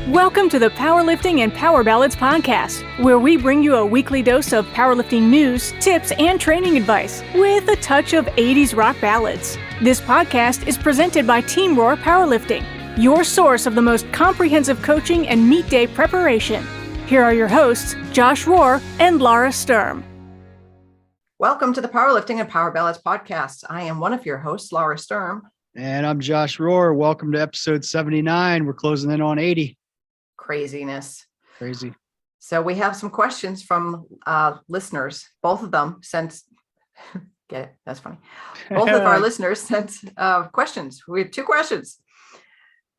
Welcome to the Powerlifting and Power Ballads podcast, where we bring you a weekly dose of powerlifting news, tips, and training advice with a touch of 80s rock ballads. This podcast is presented by Team Roar Powerlifting, your source of the most comprehensive coaching and meet day preparation. Here are your hosts, Josh Rohr and Laura Sturm. Welcome to the Powerlifting and Power Ballads podcast. I am one of your hosts, Laura Sturm. And I'm Josh Rohr. Welcome to episode 79. We're closing in on 80. Craziness. Crazy. So we have some questions from listeners. Both of them sent, get it? That's funny. Both of our listeners sent questions. We have two questions.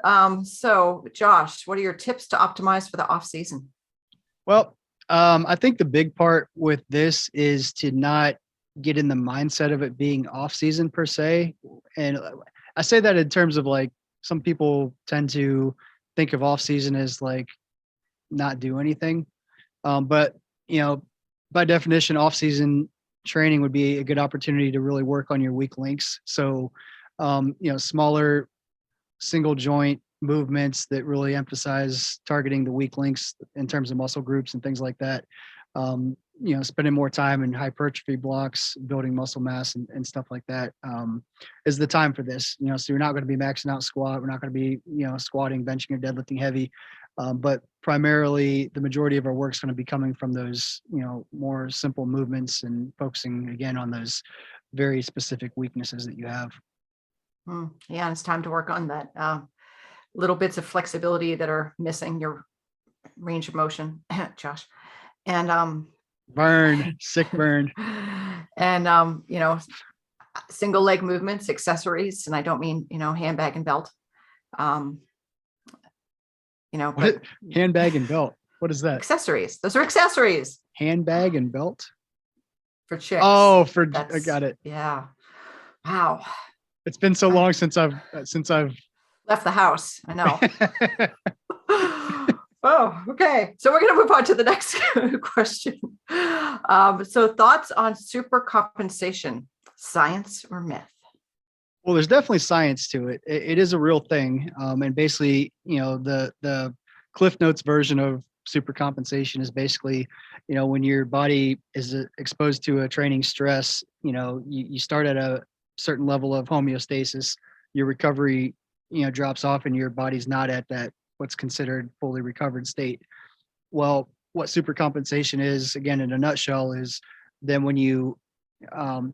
So Josh, what are your tips to optimize for the off season? Well, I think the big part with this is to not get in the mindset of it being off season per se. And I say that in terms of like, some people tend to think of off season as like not do anything. But you know, by definition, off season training would be a good opportunity to really work on your weak links. So, smaller single joint movements that really emphasize targeting the weak links in terms of muscle groups and things like that. Spending more time in hypertrophy blocks, building muscle mass and stuff like that is the time for this. So you're not going to be maxing out squat. We're not going to be, squatting, benching, or deadlifting heavy. But primarily the majority of our work is going to be coming from those, more simple movements and focusing again on those very specific weaknesses that you have. Yeah, it's time to work on that. Little bits of flexibility that are missing your range of motion, Josh. And sick burn. And single leg movements, accessories, and I don't mean handbag and belt. But Handbag and belt. What is that? Accessories. Those are accessories. Handbag and belt for chicks. Oh, I got it. Yeah. Wow. It's been so long since I've left the house. I know. Oh, okay. So we're going to move on to the next question. So thoughts on supercompensation, science or myth? Well, there's definitely science to it. It is a real thing. And basically, the Cliff Notes version of supercompensation is basically, when your body is exposed to a training stress, you start at a certain level of homeostasis, your recovery, drops off and your body's not at that what's considered fully recovered state. Well, what supercompensation is, again, in a nutshell, is then when you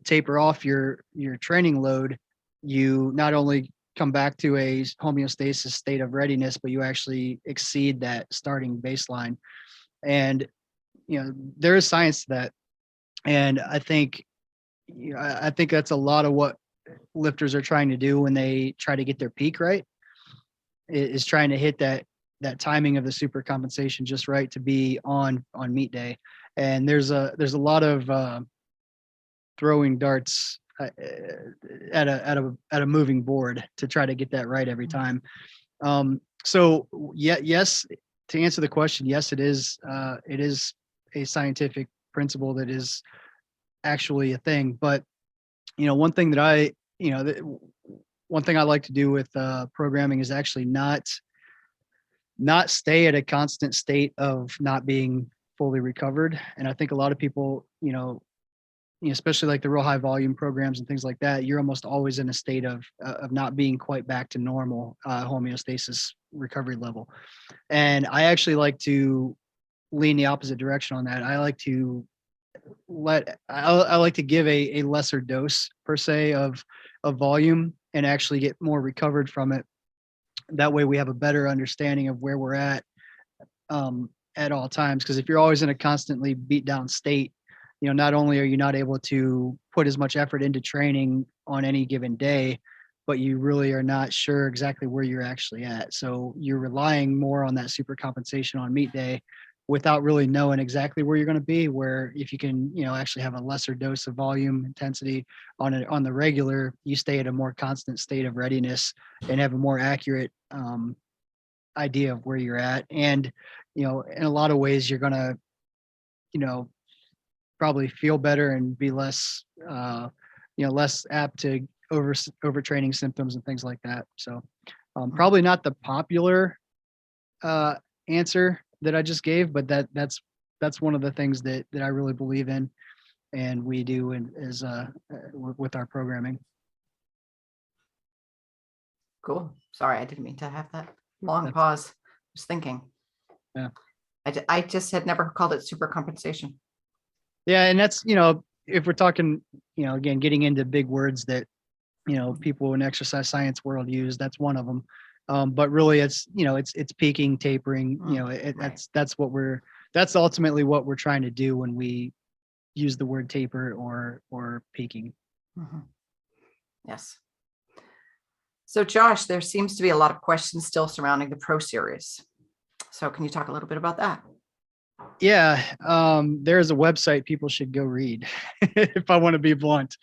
taper off your training load, you not only come back to a homeostasis state of readiness, but you actually exceed that starting baseline. And, there is science to that. And I think that's a lot of what lifters are trying to do when they try to get their peak right, is trying to hit that timing of the supercompensation just right to be on meet day. And there's a lot of throwing darts at a moving board to try to get that right every time. So yes, to answer the question, yes, it is a scientific principle that is actually a thing. But one thing that one thing I like to do with programming is actually not stay at a constant state of not being fully recovered. And I think a lot of people, especially like the real high volume programs and things like that, you're almost always in a state of not being quite back to normal homeostasis recovery level. And I actually like to lean the opposite direction on that. I like to give a lesser dose per se of volume and actually get more recovered from it. That way we have a better understanding of where we're at all times. Because if you're always in a constantly beat down state, not only are you not able to put as much effort into training on any given day, but you really are not sure exactly where you're actually at. So you're relying more on that supercompensation on meet day without really knowing exactly where you're going to be, where if you can, actually have a lesser dose of volume intensity on the regular, you stay at a more constant state of readiness and have a more accurate idea of where you're at. And, in a lot of ways, you're going to, probably feel better and be less, less apt to overtraining symptoms and things like that. So probably not the popular answer that I just gave, but that's one of the things that I really believe in, and we do with our programming. Cool. Sorry, I didn't mean to have that long pause. I was thinking. Yeah. I just had never called it supercompensation. Yeah, and that's, if we're talking, again, getting into big words that, people in exercise science world use, that's one of them. But really it's peaking, tapering, Right. that's ultimately what we're trying to do when we use the word taper or peaking. Mhm. Yes. So Josh, there seems to be a lot of questions still surrounding the Pro Series. So can you talk a little bit about that? Yeah, there's a website people should go read if I want to be blunt.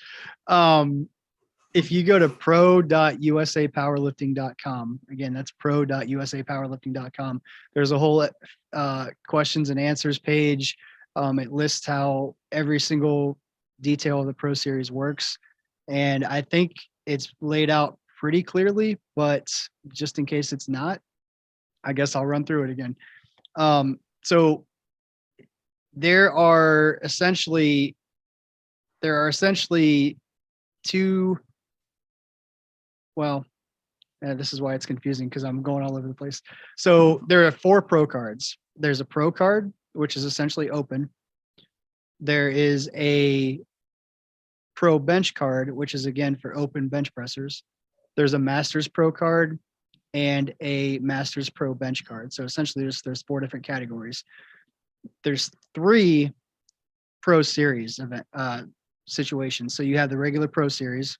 If you go to pro.usapowerlifting.com, again, that's pro.usapowerlifting.com, there's a whole questions and answers page. It lists how every single detail of the Pro Series works. And I think it's laid out pretty clearly, but just in case it's not, I guess I'll run through it again. So there are essentially two. Well, this is why it's confusing because I'm going all over the place. So there are 4 pro cards. There's a pro card, which is essentially open. There is a pro bench card, which is again for open bench pressers. There's a Masters Pro card and a Masters Pro bench card. So essentially there's 4 different categories. There's 3 Pro Series event situations. So you have the regular Pro Series,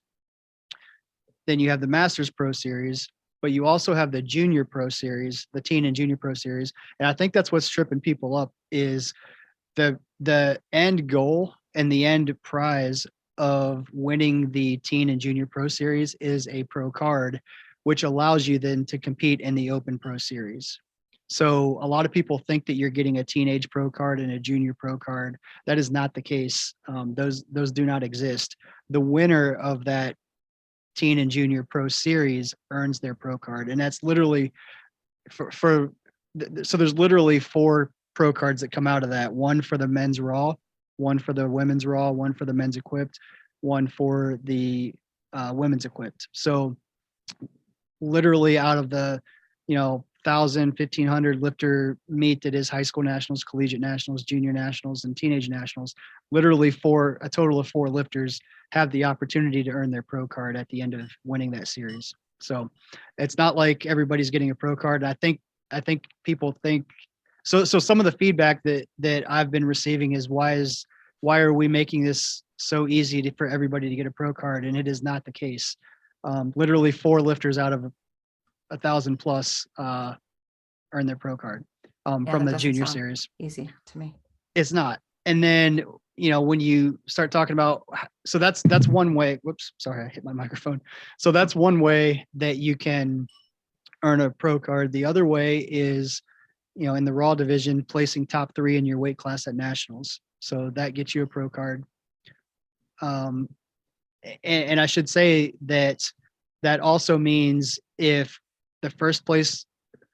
then you have the Masters Pro Series, but you also have the Junior Pro Series, the Teen and Junior Pro Series. And I think that's what's tripping people up is the end goal and the end prize of winning the Teen and Junior Pro Series is a pro card, which allows you then to compete in the Open Pro Series. So a lot of people think that you're getting a teenage pro card and a junior pro card. That is not the case. Those do not exist. The winner of that Teen and Junior Pro Series earns their pro card, and that's literally so there's literally 4 pro cards that come out of that. One for the men's raw, one for the women's raw, one for the men's equipped, one for the women's equipped. So literally out of the 1,000, 1,500 lifter meet that is high school nationals, collegiate nationals, junior nationals, and teenage nationals, literally a total of 4 lifters have the opportunity to earn their pro card at the end of winning that series. So it's not like everybody's getting a pro card. I think people think so some of the feedback that I've been receiving is why are we making this so easy for everybody to get a pro card? And it is not the case. Literally 4 lifters out of 1,000 plus earn their pro card from the junior series. Easy to me. It's not. And then when you start talking about, so that's one way. Whoops, sorry, I hit my microphone. So that's one way that you can earn a pro card. The other way is in the raw division, placing top 3 in your weight class at nationals. So that gets you a pro card. And I should say that also means if the first place,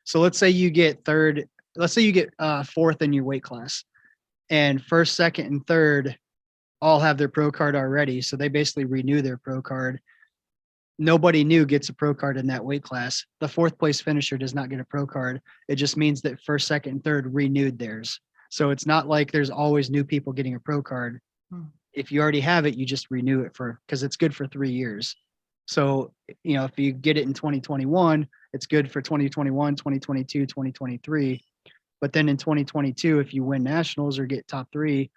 so let's say you get 4th in your weight class, and 1st, 2nd, and 3rd all have their pro card already. So they basically renew their pro card. Nobody new gets a pro card in that weight class. The 4th place finisher does not get a pro card. It just means that 1st, 2nd, and 3rd renewed theirs. So it's not like there's always new people getting a pro card. If you already have it, you just renew it because it's good for 3 years. So, if you get it in 2021, it's good for 2021, 2022, 2023. But then in 2022, if you win nationals or get top 3,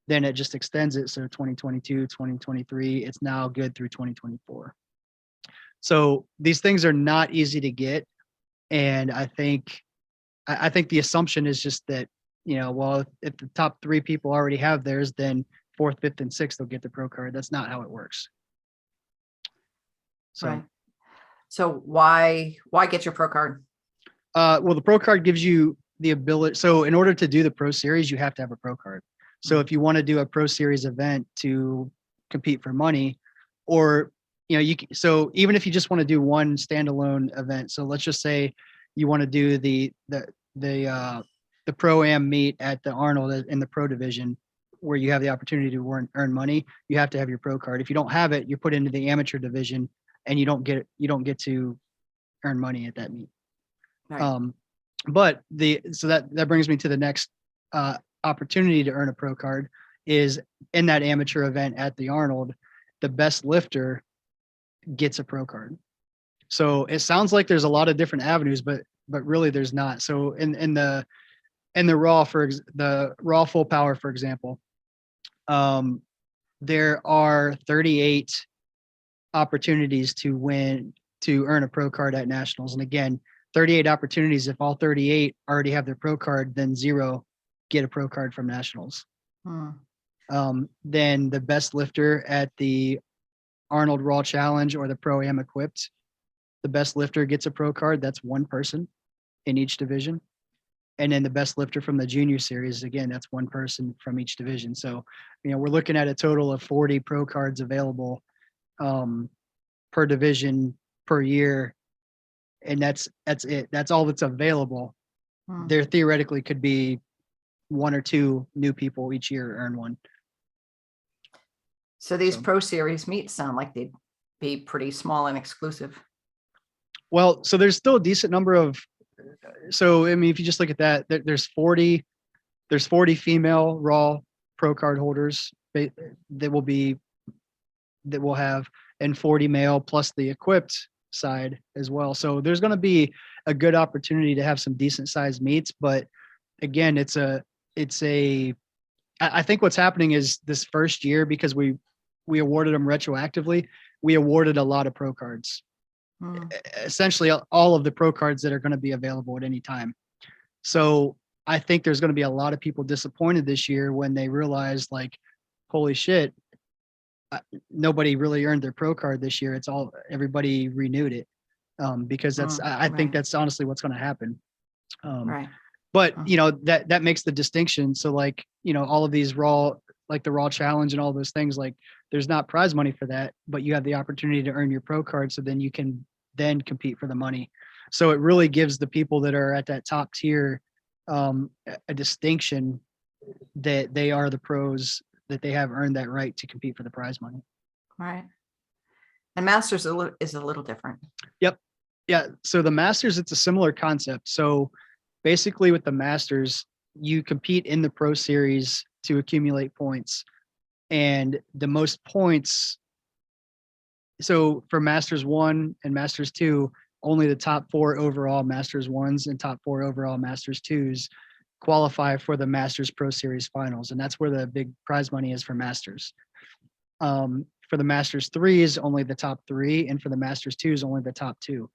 then it just extends it. So 2022, 2023, it's now good through 2024. So these things are not easy to get. And I think the assumption is just that, well, if the top 3 people already have theirs, then 4th, 5th, and 6th will get the pro card. That's not how it works. So, right. So why get your pro card? Well, the pro card gives you the ability. So in order to do the pro series, you have to have a pro card. So if you want to do a pro series event to compete for money, or, so even if you just want to do one standalone event, so let's just say you want to do the the pro-am meet at the Arnold in the pro division, where you have the opportunity to earn money, you have to have your pro card. If you don't have it, you're put into the amateur division, and you don't get to earn money at that meet. Right. But that brings me to the next opportunity to earn a pro card is in that amateur event at the Arnold. The best lifter gets a pro card. So it sounds like there's a lot of different avenues, but really there's not. So in the raw the raw full power, for example, there are 38 opportunities to earn a pro card at nationals. And again, 38 opportunities. If all 38 already have their pro card, then 0 get a pro card from nationals. Then the best lifter at the Arnold Raw Challenge or the Pro Am Equipped, the best lifter gets a pro card. That's one person in each division. And then the best lifter from the junior series, again, that's one person from each division. So, we're looking at a total of 40 pro cards available per division per year. And that's it. That's all that's available. There theoretically could be 1 or 2 new people each year earn one. So these pro series meets sound like they'd be pretty small and exclusive. Well, so there's still a decent number of, if you just look at that, there's 40 female raw pro card holders that will have, and 40 male plus the equipped side as well. So there's going to be a good opportunity to have some decent sized meets. But again, I think what's happening is this first year, because we awarded them retroactively, we awarded a lot of pro cards. Essentially all of the pro cards that are going to be available at any time. So I think there's going to be a lot of people disappointed this year when they realize, like, holy shit, nobody really earned their pro card this year. Everybody renewed it. Because I think that's honestly what's going to happen. Right. But that makes the distinction. So all of these raw, like the Raw Challenge and all those things, like there's not prize money for that, but you have the opportunity to earn your pro card. So then you can then compete for the money. So it really gives the people that are at that top tier a distinction that they are the pros, that they have earned that right to compete for the prize money. Right. And Masters is a little different. Yep. Yeah. So the Masters, it's a similar concept. So basically with the Masters, you compete in the Pro Series to accumulate points, and the most points. So for Masters 1 and Masters 2, only the top 4 overall Masters 1s and top 4 overall Masters 2s qualify for the Masters Pro Series finals. And that's where the big prize money is for Masters. For the Masters 3s, only the top 3, and for the Masters 2s, only the top 2.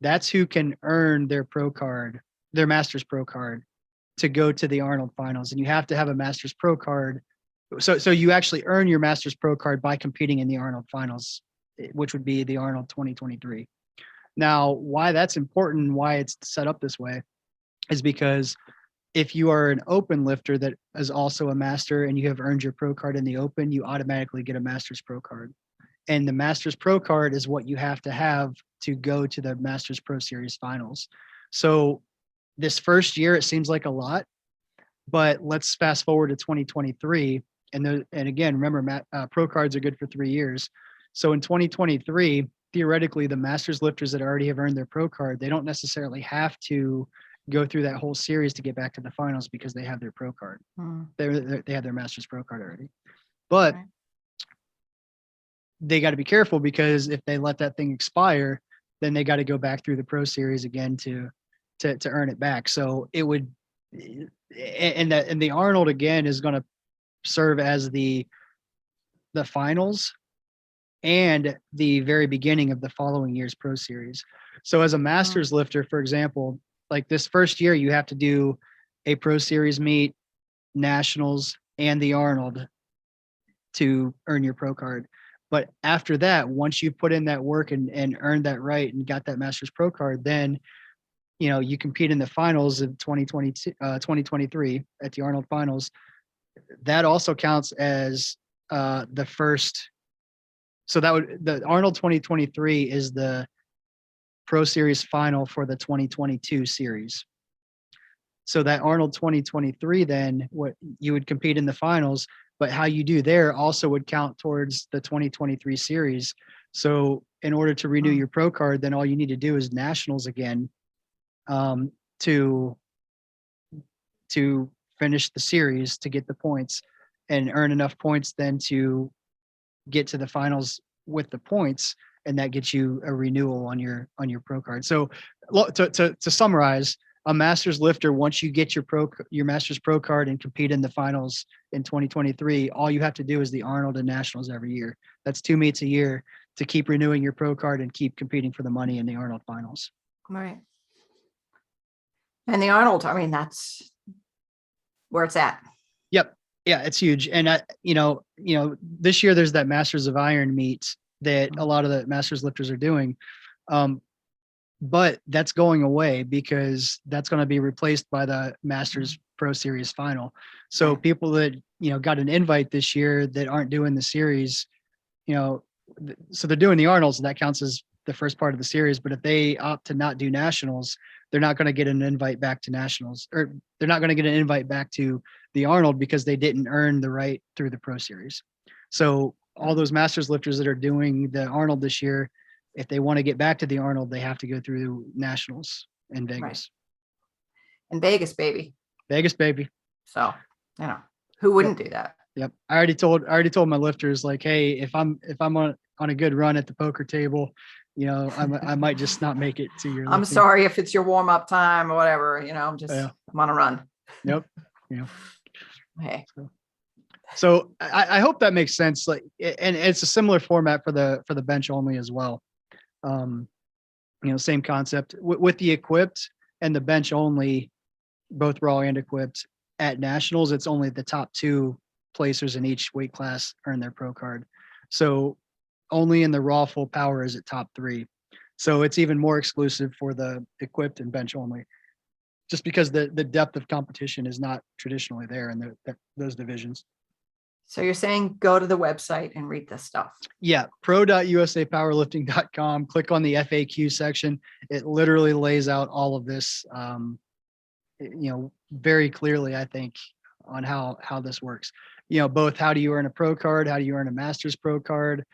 That's who can earn their pro card, their Masters Pro card, to go to the Arnold finals. And you have to have a Masters Pro card. So you actually earn your Masters Pro card by competing in the Arnold finals, which would be the Arnold 2023. Now, why that's important, why it's set up this way, is because if you are an open lifter that is also a master and you have earned your pro card in the open, you automatically get a Masters Pro card. And the Masters Pro card is what you have to go to the Masters Pro Series finals. So this first year, it seems like a lot, but let's fast forward to 2023. And again, remember, pro cards are good for 3 years. So in 2023, theoretically, the Masters lifters that already have earned their pro card, they don't necessarily have to go through that whole series to get back to the finals because they have their pro card. They have their Masters Pro card already. But they got to be careful, because if they let that thing expire, then they got to go back through the Pro Series again to earn it back. So it would, and the Arnold again is going to serve as the finals and the very beginning of the following year's Pro Series. So as a Masters lifter, for example, like this first year, you have to do a Pro Series meet, Nationals, and the Arnold to earn your pro card. But after that, once you put in that work and earned that right and got that Masters Pro card, then you compete in the finals of 2023 at the Arnold finals. That also counts as the first. So the Arnold 2023 is the Pro Series final for the 2022 series. So that Arnold 2023, then what you would compete in the finals, but how you do there also would count towards the 2023 series. So in order to renew your pro card, then all you need to do is nationals again, to finish the series, to get the points and earn enough points then to get to the finals with the points, and that gets you a renewal on your pro card. So to summarize, a masters lifter, once you get your masters pro card and compete in the finals in 2023, all you have to do is the Arnold and nationals every year. That's 2 meets a year to keep renewing your pro card and keep competing for the money in the Arnold finals. Right. And the Arnold, I mean, that's where it's at. Yep. Yeah, it's huge. And this year there's that Masters of Iron meet that a lot of the masters lifters are doing. But that's going away because that's going to be replaced by the Masters Pro Series final. So people that, got an invite this year that aren't doing the series, so they're doing the Arnold, so that counts as the first part of the series. But if they opt to not do nationals, they're not going to get an invite back to nationals, or they're not going to get an invite back to the Arnold because they didn't earn the right through the Pro Series. So all those masters lifters that are doing the Arnold this year, if they want to get back to the Arnold, they have to go through nationals in Vegas. Right. In Vegas, baby. Vegas, baby. So, who wouldn't do that? Yep. I already told my lifters, like, hey, if I'm on a good run at the poker table, I might just not make it to your I'm lifting. sorry if it's your warm up time or whatever, I'm on a run. Yep. Hey. So I hope that makes sense. Like, and it's a similar format for the bench only as well. Same concept with the equipped and the bench only, both raw and equipped. At nationals, it's only the top 2 placers in each weight class earn their pro card. So only in the raw full power is it top 3. So it's even more exclusive for the equipped and bench only, just because the depth of competition is not traditionally there in those divisions. So you're saying go to the website and read this stuff. Yeah, pro.usapowerlifting.com. Click on the FAQ section. It literally lays out all of this, very clearly, I think, on how this works. Both how do you earn a pro card, how do you earn a master's pro card,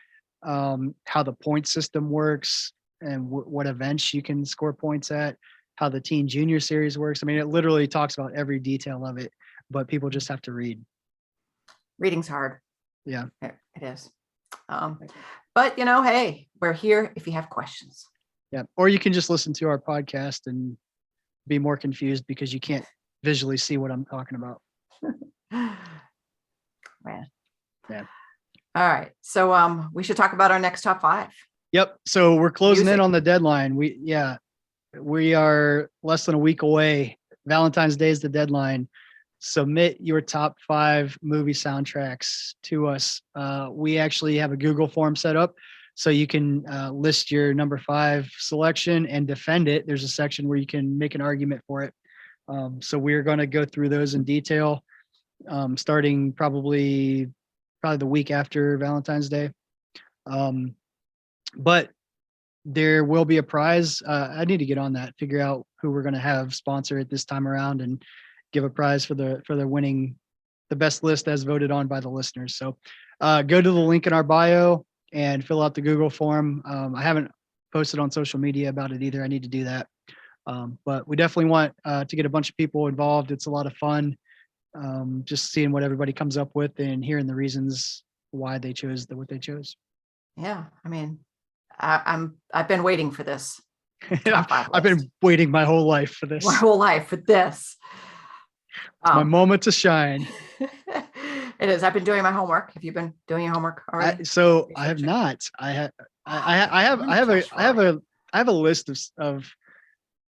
how the point system works, and what events you can score points at, how the teen junior series works. I mean, it literally talks about every detail of it, but people just have to read. Reading's hard. Yeah, it is. But hey, we're here if you have questions. Yeah. Or you can just listen to our podcast and be more confused because you can't visually see what I'm talking about. Man. Yeah. All right. So we should talk about our next top 5. Yep. So we're closing in on the deadline. We are less than a week away. Valentine's Day is the deadline. Submit your top 5 movie soundtracks to us. We actually have a Google form set up, so you can list your number 5 selection and defend it. There's a section where you can make an argument for it. So we're going to go through those in detail, starting probably the week after Valentine's Day. But there will be a prize. I need to get on that, figure out who we're going to have sponsor it this time around, and give a prize for the winning the best list as voted on by the listeners. So go to the link in our bio and fill out the Google form. I haven't posted on social media about it either. I need to do that. But we definitely want to get a bunch of people involved. It's a lot of fun, just seeing what everybody comes up with and hearing the reasons why they chose what they chose. Yeah, I mean, I've been waiting for this. I've been waiting my whole life for this. My whole life for this. My moment to shine. It is. I've been doing my homework. Have you been doing your homework already? I have not. I have a list of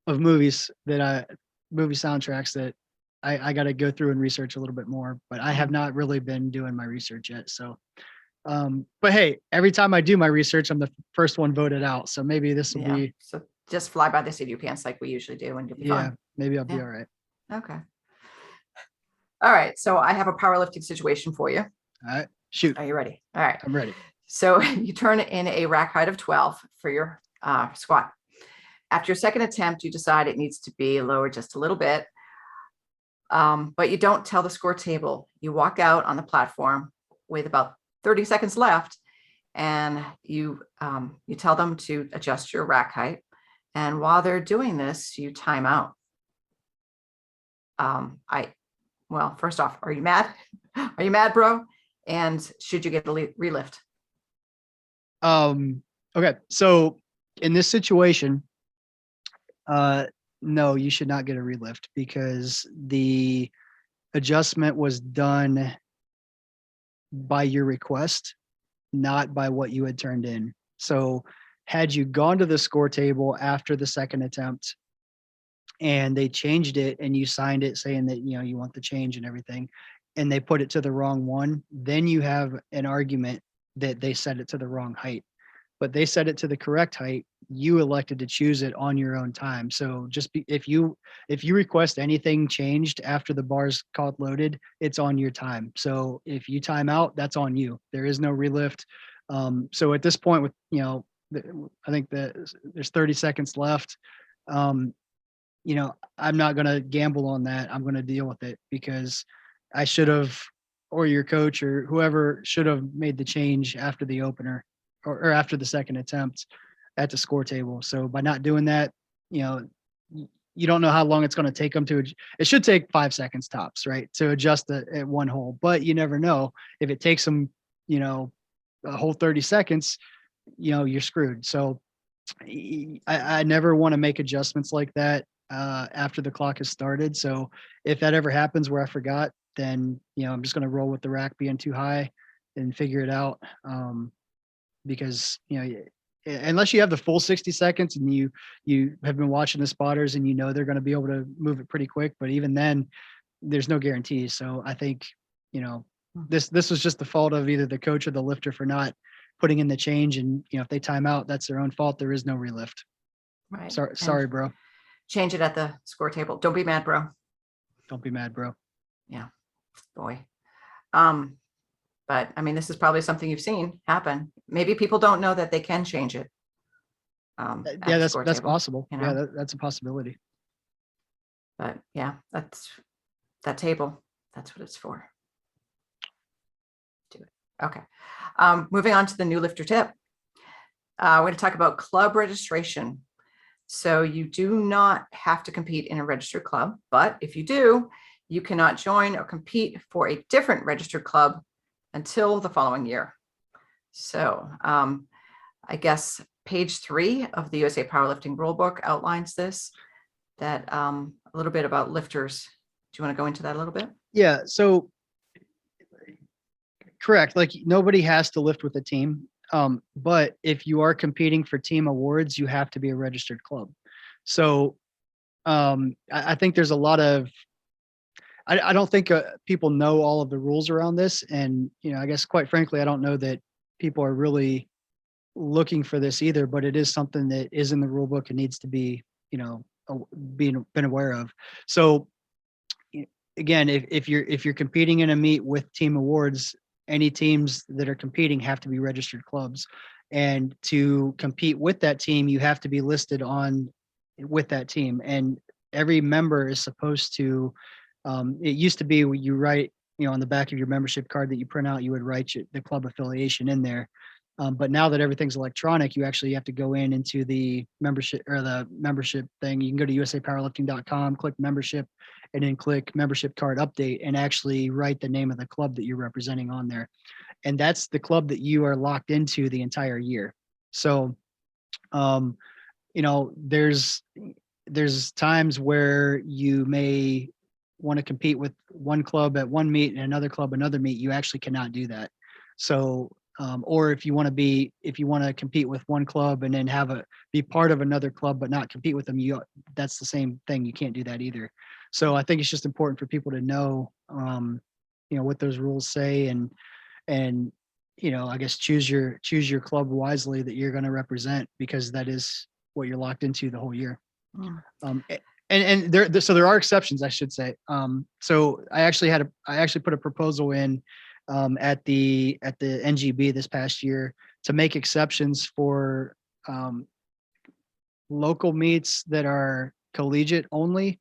movies movie soundtracks that I got to go through and research a little bit more, but I have not really been doing my research yet. So, but hey, every time I do my research, I'm the first one voted out. So maybe this will be. So just fly by the seat of your pants like we usually do, and you'll be fine. Maybe I'll be all right. Okay. All right. So I have a powerlifting situation for you. All right. Shoot. Are you ready? All right. I'm ready. So you turn in a rack height of 12 for your squat. After your second attempt, you decide it needs to be lowered just a little bit. But you don't tell the score table. You walk out on the platform with about 30 seconds left, and you tell them to adjust your rack height. And while they're doing this, you time out. Well, first off, are you mad? Are you mad, bro? And should you get a relift? Okay. So in this situation, no, you should not get a relift because the adjustment was done by your request, not by what you had turned in. So had you gone to the score table after the second attempt and they changed it and you signed it saying that, you want the change and everything, and they put it to the wrong one, then you have an argument that they set it to the wrong height. But they set it to the correct height. You elected to choose it on your own time. So if you request anything changed after the bar's called loaded, it's on your time. So if you time out, that's on you. There is no relift. So at this point, with I think that there's 30 seconds left. I'm not going to gamble on that. I'm going to deal with it because I should have, or your coach or whoever should have made the change after the opener or after the second attempt at the score table. So by not doing that, you don't know how long it's going to take them to, it should take 5 seconds tops, right? To adjust at one hole, but you never know if it takes them, a whole 30 seconds, you're screwed. So I never want to make adjustments like that after the clock has started. So if that ever happens where I forgot, then, I'm just going to roll with the rack being too high and figure it out. Because, unless you have the full 60 seconds and you have been watching the spotters and they're going to be able to move it pretty quick, but even then there's no guarantees. So I think, this was just the fault of either the coach or the lifter for not putting in the change. And, if they time out, that's their own fault. There is no relift. Right. Sorry, bro. Change it at the score table. Don't be mad, bro. Don't be mad, bro. Yeah, boy. But I mean, this is probably something you've seen happen. Maybe people don't know that they can change it. Yeah, that's possible. Yeah, that's a possibility. But yeah, that's that table. That's what it's for. Do it. Okay. Moving on to the new lifter tip. We're going to talk about club registration. So you do not have to compete in a registered club, but if you do, you cannot join or compete for a different registered club until the following year. So I guess page 3 of the USA Powerlifting Rulebook outlines this, that a little bit about lifters. Do you want to go into that a little bit? Yeah. So correct. Like nobody has to lift with a team. But if you are competing for team awards, you have to be a registered club. So I think there's a lot of, I don't think people know all of the rules around this. And, I guess quite frankly, I don't know that people are really looking for this either, but it is something that is in the rule book and needs to be, been aware of. So again, if you're competing in a meet with team awards, any teams that are competing have to be registered clubs. And to compete with that team, you have to be listed with that team. And every member is supposed to, it used to be you write, on the back of your membership card that you print out, you would write the club affiliation in there. But now that everything's electronic, you actually have to go into the membership thing. You can go to usapowerlifting.com, click membership, and then click membership card update and actually write the name of the club that you're representing on there. And that's the club that you are locked into the entire year. So, there's times where you may want to compete with one club at one meet and another club another meet. You actually cannot do that. So or if you want to compete with one club and then be part of another club but not compete with them, that's the same thing. You can't do that either. So I think it's just important for people to know what those rules say and I guess choose your club wisely that you're going to represent, because that is what you're locked into the whole year. And there are exceptions, I should say. So I actually put a proposal in at the NGB this past year to make exceptions for local meets that are collegiate only,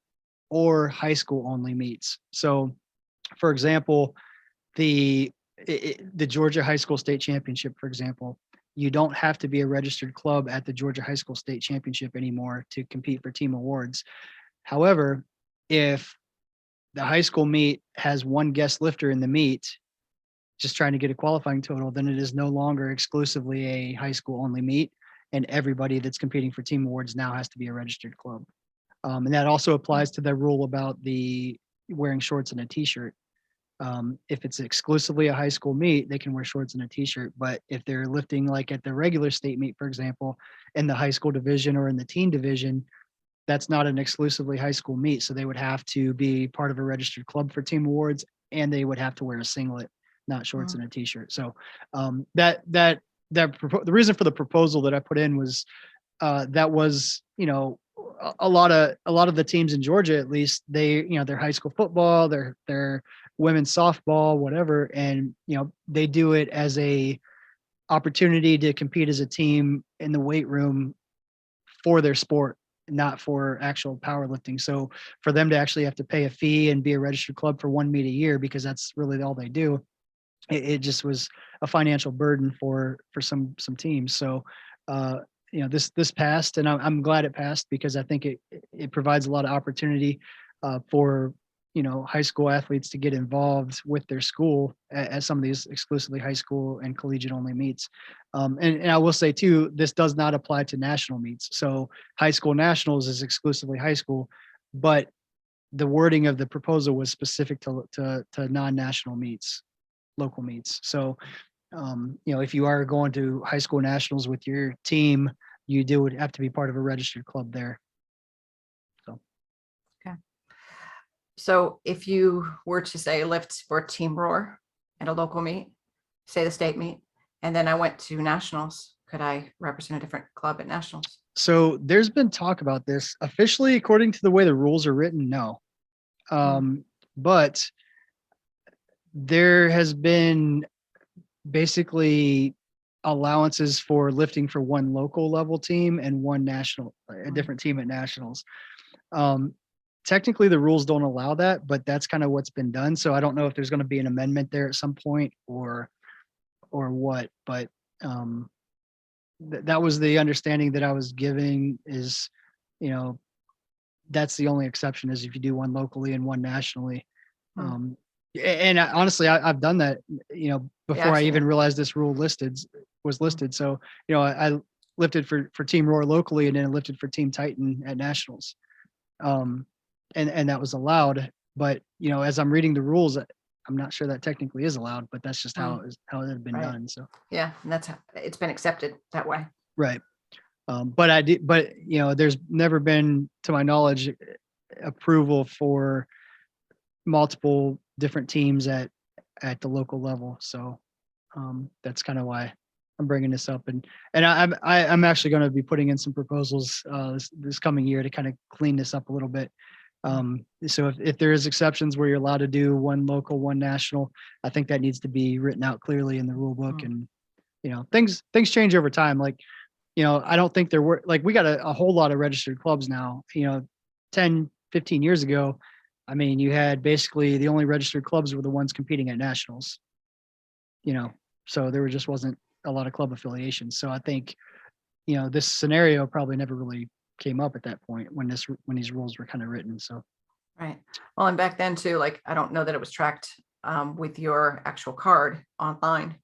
or high school only meets. So, for example, the Georgia High School State Championship, for example, you don't have to be a registered club at the Georgia High School State Championship anymore to compete for team awards. However, if the high school meet has one guest lifter in the meet, just trying to get a qualifying total, then it is no longer exclusively a high school only meet, and everybody that's competing for team awards now has to be a registered club. And that also applies to the rule about the wearing shorts and a t-shirt. If it's exclusively a high school meet, they can wear shorts and a t-shirt. But if they're lifting like at the regular state meet, for example, in the high school division or in the teen division, that's not an exclusively high school meet. So they would have to be part of a registered club for team awards, and they would have to wear a singlet, not shorts and a t-shirt. So the reason for the proposal that I put in was that was, a lot of the teams in Georgia, at least, they, their high school football, their women's softball, whatever, and they do it as a opportunity to compete as a team in the weight room for their sport, not for actual powerlifting. So for them to actually have to pay a fee and be a registered club for one meet a year, because that's really all they do, it just was a financial burden for some teams. So this passed, and I'm glad it passed, because I think it provides a lot of opportunity for high school athletes to get involved with their school at some of these exclusively high school and collegiate only meets. And I will say too, this does not apply to national meets. So high school nationals is exclusively high school, but the wording of the proposal was specific to non-national meets, local meets. So if you are going to high school nationals with your team, you would have to be part of a registered club there. So if you were to say lift for Team Roar at a local meet, say the state meet, and then I went to nationals, could I represent a different club at nationals? So there's been talk about this. Officially, according to the way the rules are written, no. But there has been basically allowances for lifting for one local level team and one national, a different team at nationals. Technically the rules don't allow that, but that's kind of what's been done. So I don't know if there's going to be an amendment there at some point or what, but that was the understanding that I was giving, is, that's the only exception, is if you do one locally and one nationally. And honestly, I've done that, before I even realized this rule was listed. So, I lifted for Team Roar locally, and then I lifted for Team Titan at nationals. And that was allowed, but as I'm reading the rules, I'm not sure that technically is allowed, but that's just how it had been done. So yeah, and that's how it's been accepted that way. Right. But there's never been, to my knowledge, approval for multiple different teams at the local level. So that's kind of why I'm bringing this up, and I'm actually going to be putting in some proposals this coming year to kind of clean this up a little bit. So if there is exceptions where you're allowed to do one local, one national, I think that needs to be written out clearly in the rule book. And things change over time. Like, I don't think there were, like, we got a whole lot of registered clubs now. 10, 15 years ago, I mean, you had basically the only registered clubs were the ones competing at nationals. So there just wasn't a lot of club affiliations. So I think this scenario probably never really came up at that point when these rules were kind of written. So right. Well, and back then too, like, I don't know that it was tracked with your actual card online.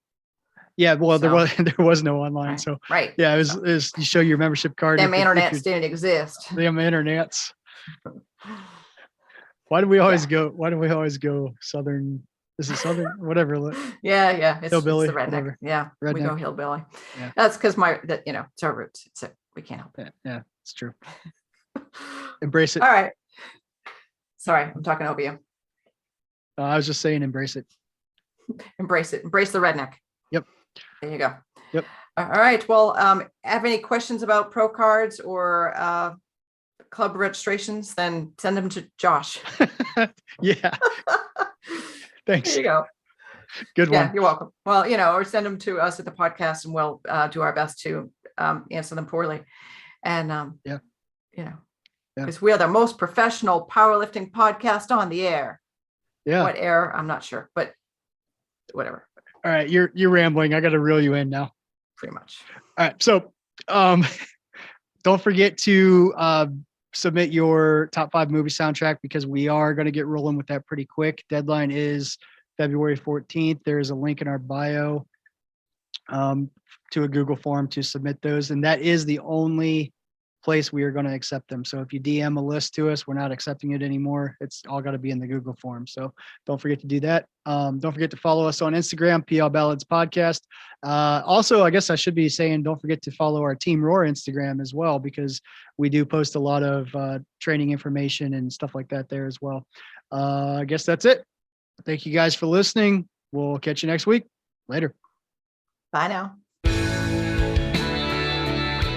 Yeah, well, there was no online. Right. So right. Yeah, it was you show your membership card. Them internets didn't exist. Them internets. Why do we always go southern? This is southern, whatever. Yeah. It's hillbilly, the redneck. whatever. Yeah, redneck. We go hillbilly. Yeah. That's because it's our roots. So we can't help it. Yeah, it's true. Embrace it. All right. Sorry, I'm talking over you. I was just saying, embrace it. Embrace it. Embrace the redneck. Yep. There you go. Yep. All right. Well, have any questions about pro cards or club registrations? Then send them to Josh. Yeah. Thanks. There you go. Good one. Yeah, you're welcome. Well, or send them to us at the podcast, and we'll do our best to answer them poorly. And because we are the most professional powerlifting podcast on the air. Yeah. What air? I'm not sure, but whatever. All right. You're rambling. I got to reel you in now. Pretty much. All right. So don't forget to submit your top 5 movie soundtrack, because we are going to get rolling with that pretty quick. Deadline is February 14th. There's a link in our bio to a Google form to submit those. And that is the only place we are going to accept them. So if you DM a list to us, we're not accepting it anymore. It's all got to be in the Google form. So don't forget to do that. Don't forget to follow us on Instagram, PL Ballads Podcast. Also, I guess I should be saying, don't forget to follow our Team Roar Instagram as well, because we do post a lot of training information and stuff like that there as well. I guess that's it. Thank you guys for listening. We'll catch you next week. Later. Bye now.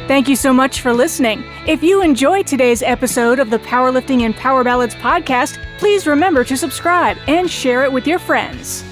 Thank you so much for listening. If you enjoyed today's episode of the Powerlifting and Power Ballads podcast, please remember to subscribe and share it with your friends.